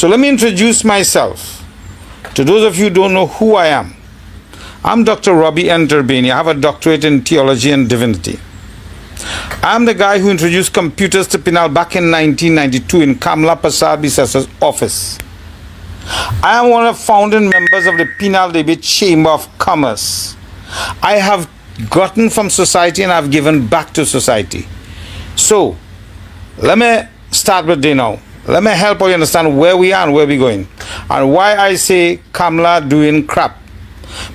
So let me introduce myself. To those of you who don't know who I am, I'm Dr. Robbie Enterbeni. I have a doctorate in theology and divinity. I'm the guy who introduced computers to Pinal back in 1992 in Kamla Perssad Bisessar's office. I am one of the founding members of the Pinal Debate Chamber of Commerce. I have gotten from society and I've given back to society. So, let me start with this now. Let me help you understand where we are and where we're going. And why I say Kamla doing crap.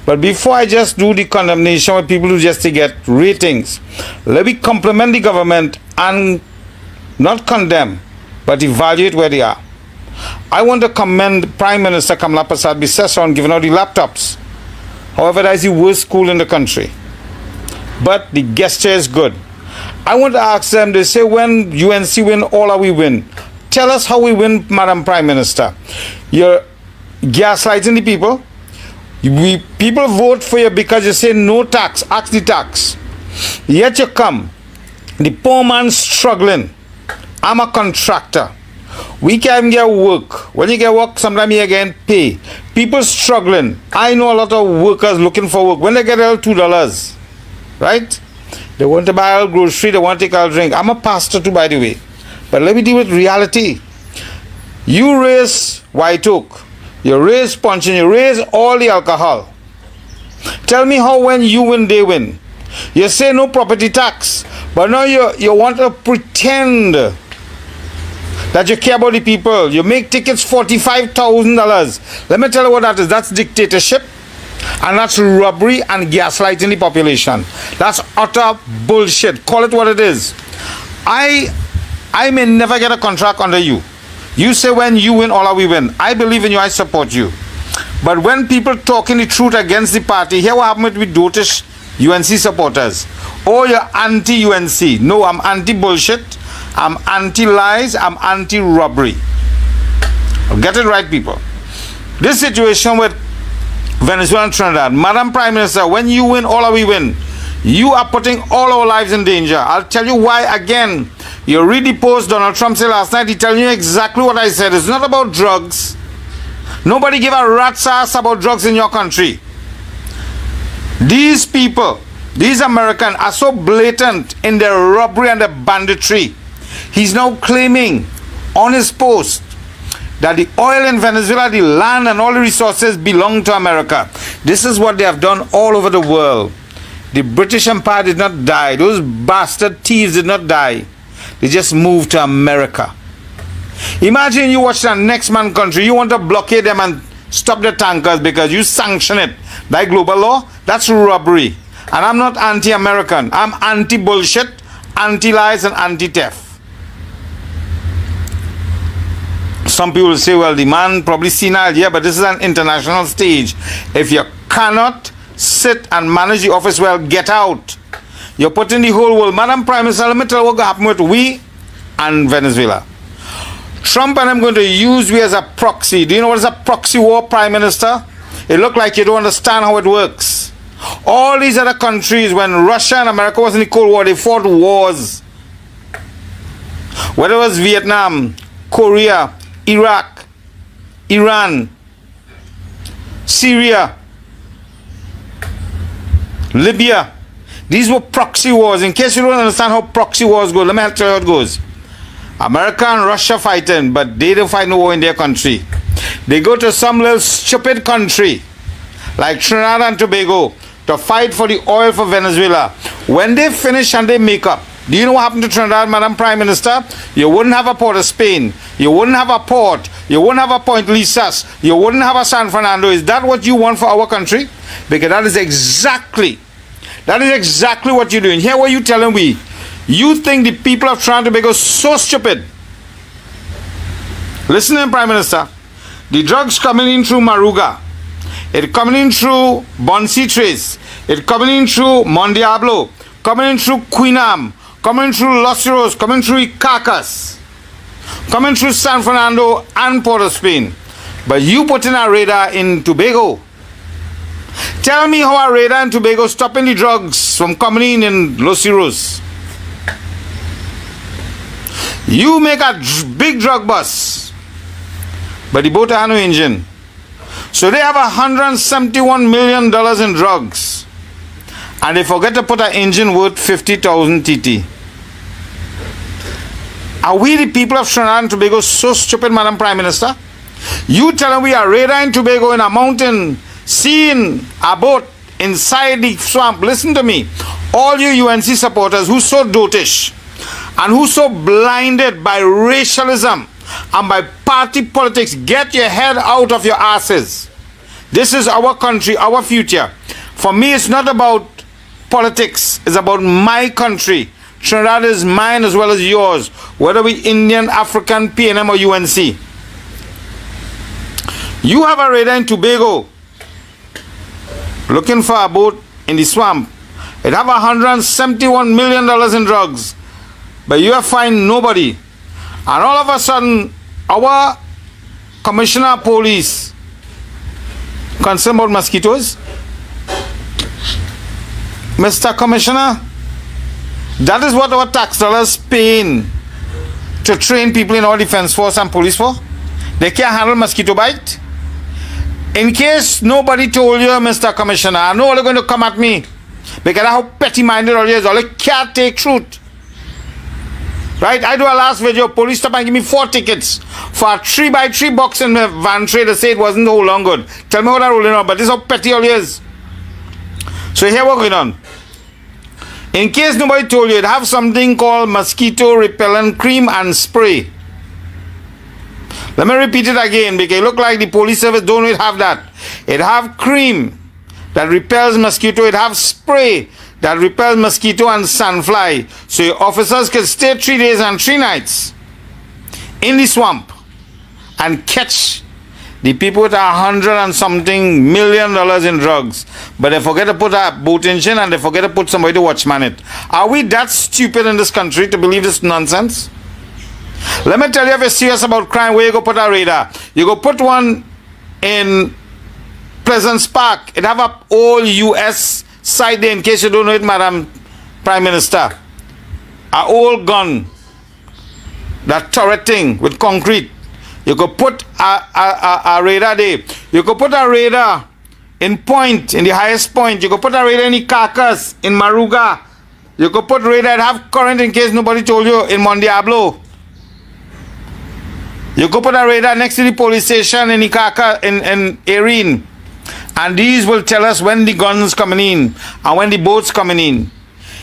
But before I just do the condemnation with people who just to get ratings, let me compliment the government and not condemn, but evaluate where they are. I want to commend Prime Minister Kamla Perssad Bisessar on giving out the laptops. However, that is the worst school in the country. But the gesture is good. I want to ask them, they say when UNC win, all are we win. Tell us how we win, Madam Prime Minister. You're gaslighting the people. People vote for you because you say no tax, ask the tax. Yet you come, the poor man struggling. I'm a contractor. We can't get work. When you get work, sometimes you get pay. People struggling. I know a lot of workers looking for work. When they get $2, right? They want to buy a grocery, they want to take a drink. I'm a pastor too, by the way. But let me deal with reality. You raise white oak. You raise punch and you raise all the alcohol. Tell me how when you win, they win. You say no property tax, but now you want to pretend that you care about the people. You make tickets $45,000. Let me tell you what that is. That's dictatorship, and that's robbery and gaslighting the population. That's utter bullshit. Call it what it is. I may never get a contract under you. You say when you win, all are we win. I believe in you, I support you. But when people talking the truth against the party, here what happened with dotish UNC supporters. Oh, you're anti-UNC. No, I'm anti-bullshit. I'm anti-lies. I'm anti-robbery. Get it right, people. This situation with Venezuela and Trinidad. Madam Prime Minister, when you win, all are we win. You are putting all our lives in danger. I'll tell you why again. You read the post Donald Trump said last night. He telling you exactly what I said. It's not about drugs. Nobody give a rat's ass about drugs in your country. These people, these Americans are so blatant in their robbery and their banditry. He's now claiming on his post that the oil in Venezuela, the land and all the resources belong to America. This is what they have done all over the world. The British Empire did not die. Those bastard thieves did not die. They just moved to America. Imagine you watch the next man country. You want to blockade them and stop the tankers because you sanction it by global law. That's robbery. And I'm not anti-American. I'm anti-bullshit, anti-lies and anti-theft. Some people will say, well, the man probably senile. Yeah, but this is an international stage. If you cannot sit and manage the office well, get out. You're putting the whole world. Madam Prime Minister, let me tell you what happened with we and Venezuela. Trump and I'm going to use we as a proxy. Do you know what is a proxy war, Prime Minister? It looked like you don't understand how it works. All these other countries, when Russia and America was in the Cold War, they fought wars. Whether it was Vietnam, Korea, Iraq, Iran, Syria, Libya. These were proxy wars. In case you don't understand how proxy wars go, let me tell you how it goes. America and Russia fighting, but they don't fight no war in their country. They go to some little stupid country like Trinidad and Tobago to fight for the oil for Venezuela. When they finish and they make up, do you know what happened to Trinidad, Madam Prime Minister? You wouldn't have a Port of Spain. You wouldn't have a port. You wouldn't have a Point Lisas. You wouldn't have a San Fernando. Is that what you want for our country? Because that is exactly what you're doing. Here what you telling me. You think the people of Trinidad and Tobago are so stupid. Listen in, Prime Minister. The drugs coming in through Maruga. It coming in through Bonsi Trace. It coming in through Mondiablo. Coming in through Queenam. Coming through Los Heroes. Coming through Icacas. Coming through San Fernando and Port of Spain. But you put in a radar in Tobago. Tell me how a radar in Tobago stopping the drugs from coming in Los Heroes. You make a big drug bus. but the boat had no engine. So they have $171 million in drugs, and they forget to put an engine worth 50,000 TT. Are we the people of Trinidad and Tobago so stupid, Madam Prime Minister? You tell them we are radar in Tobago in a mountain, seeing a boat inside the swamp. Listen to me. All you UNC supporters who so dotish and who so blinded by racialism and by party politics, get your head out of your asses. This is our country, our future. For me, it's not about politics. It's about my country. Trinidad is mine as well as yours, whether we Indian, African, PNM or UNC. You have a radar in Tobago looking for a boat in the swamp. It have $171 million in drugs, but you have find nobody. And all of a sudden, our commissioner of police concerned about mosquitoes. Mr. Commissioner, that is what our tax dollars paying to train people in our defense force and police for. They can't handle mosquito bite. In case nobody told you, Mr. Commissioner, I know you're going to come at me because of how petty-minded all you is. All you can't take truth. Right? I do a last video. Police stop and give me 4 tickets for a 3x3 box in my van tray. They say it wasn't the whole long good. Tell me how that rolling on, but this is how petty all you is. So here we're going on. In case nobody told you, it have something called mosquito repellent cream and spray. Let me repeat it again because it look like the police service don't really have that. It have cream that repels mosquito. It have spray that repels mosquito and sandfly. So your officers can stay 3 days and 3 nights in the swamp and catch the people with $100 and something million in drugs. But they forget to put a boat engine and they forget to put somebody to watchman it. Are we that stupid in this country to believe this nonsense? Let me tell you, if you're serious about crime, where you go put a radar? You go put one in Pleasant Park. It have a old US site there, in case you don't know it, Madam Prime Minister. A old gun, that turret thing with concrete. You could put a radar there. You could put a radar in Point, in the highest point. You could put a radar in the Carcass, in Maruga. You could put radar that have current, in case nobody told you, in Mondiablo. You could put a radar next to the police station in Ikaka, in Erin. And these will tell us when the guns coming in and when the boats coming in.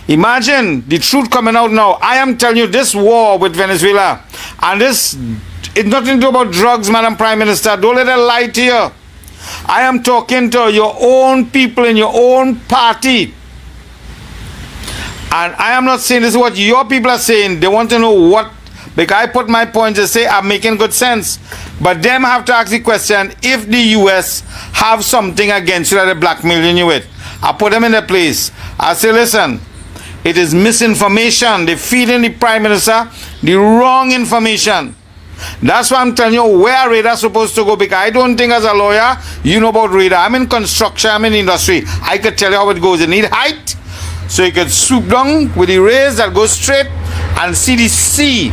Imagine the truth coming out now. I am telling you, this war with Venezuela, and this, it's nothing to do about drugs, Madam Prime Minister. Don't let them lie to you. I am talking to your own people in your own party. And I am not saying this is what your people are saying. They want to know what. Because I put my point to say I'm making good sense. But them have to ask the question, if the US have something against you that they're blackmailing you with. I put them in their place. I say, listen, it is misinformation. They're feeding the Prime Minister the wrong information. That's why I'm telling you where radar is supposed to go, because I don't think as a lawyer, you know about radar. I'm in construction, I'm in industry. I could tell you how it goes. You need height, so you can swoop down with the rays that go straight and see the sea.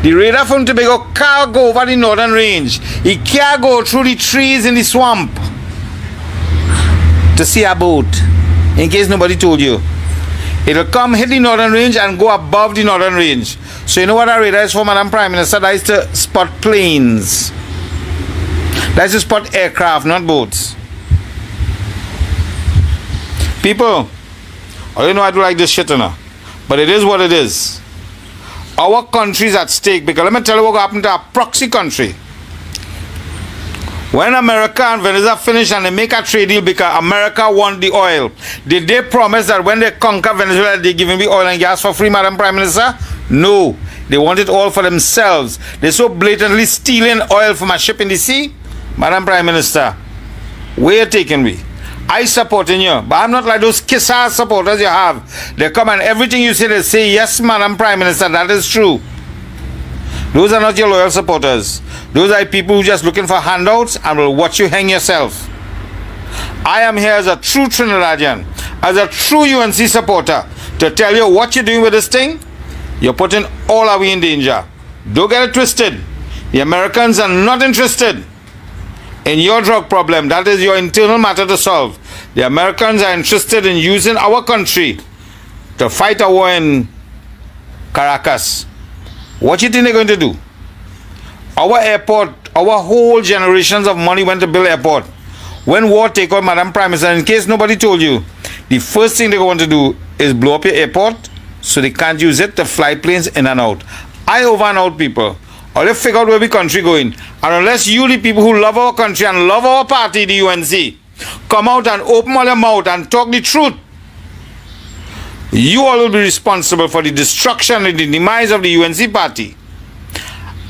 The radar from Tobago can't go over the northern range. It can't go through the trees in the swamp to see a boat, in case nobody told you. It'll come, hit the northern range and go above the northern range. So you know what our radar is for, Madam Prime Minister? That is to spot planes. That is to spot aircraft, not boats. People, oh, you know I do like this shit, but it is what it is. Our country is at stake, because let me tell you what happened to our proxy country. When America and Venezuela finish and they make a trade deal because America want the oil, did they promise that when they conquer Venezuela, they give them the oil and gas for free, Madam Prime Minister? No. They want it all for themselves. They're so blatantly stealing oil from a ship in the sea. Madam Prime Minister, where you taking me? I supporting you, but I'm not like those kiss-ass supporters you have. They come and everything you say, they say, yes, Madam Prime Minister, that is true. Those are not your loyal supporters. Those are people who are just looking for handouts and will watch you hang yourself. I am here as a true Trinidadian, as a true UNC supporter, to tell you what you're doing with this thing. You're putting all of we in danger. Don't get it twisted. The Americans are not interested in your drug problem. That is your internal matter to solve. The Americans are interested in using our country to fight a war in Caracas. What do you think they're going to do? Our airport, our whole generations of money went to build airport. When war take out, Madam Prime Minister, in case nobody told you, the first thing they're going to do is blow up your airport so they can't use it to fly planes in and out. I over and out, people. Or they figure out where the country going. And unless you, the people who love our country and love our party, the UNC, come out and open all your mouth and talk the truth, you all will be responsible for the destruction and the demise of the UNC party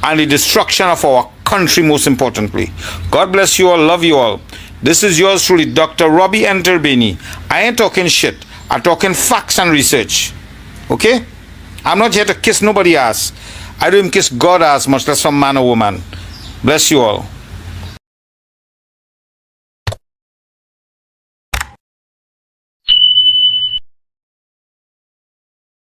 and the destruction of our country, most importantly. God bless you all. Love you all. This is yours truly, Dr. Robbie Enterbeni. I ain't talking shit. I'm talking facts and research. Okay? I'm not here to kiss nobody's ass. I don't even kiss God's ass, much less some man or woman. Bless you all.